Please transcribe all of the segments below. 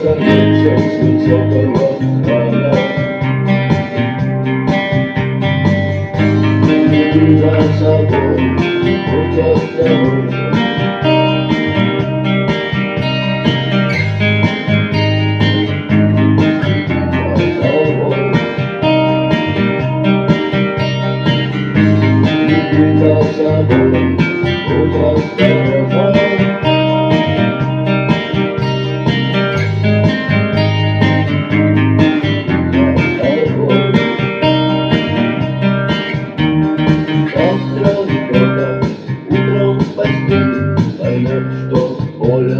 Садится с высокого края. Иди за собой, будь осторожен. Иди за собой, будь осторожен. Поймет, что боль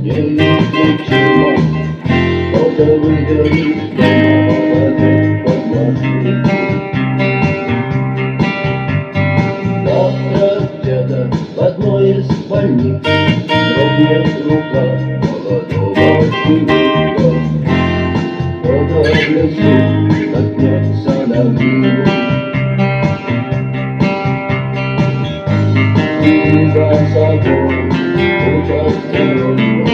неизлечима, кто-то выйдет из дома, попадет под машину. Завтра где-то в одной из больниц дрогнет рука молодого хирурга. Кто-то в лесу наткнется на мину. Иди за собой, будь осторожен.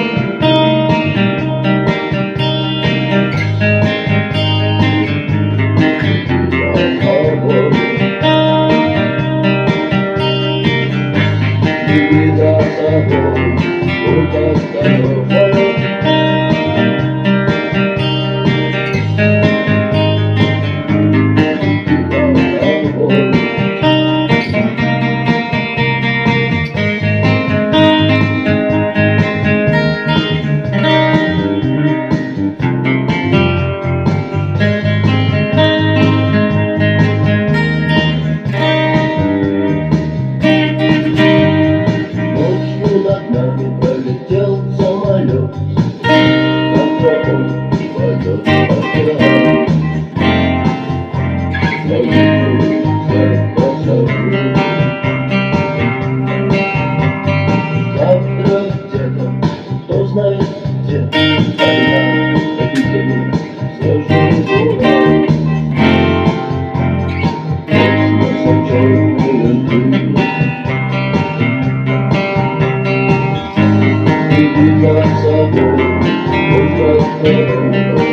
Иди за собой, будь осторожен. Пролетел самолет, завтра он пойдет в океан. Молитву за пассажир. Завтра где-то, кто знает где, война, эпидемия, снежный буран. Космоса черные дымы. Иди за собой, будь осторожен.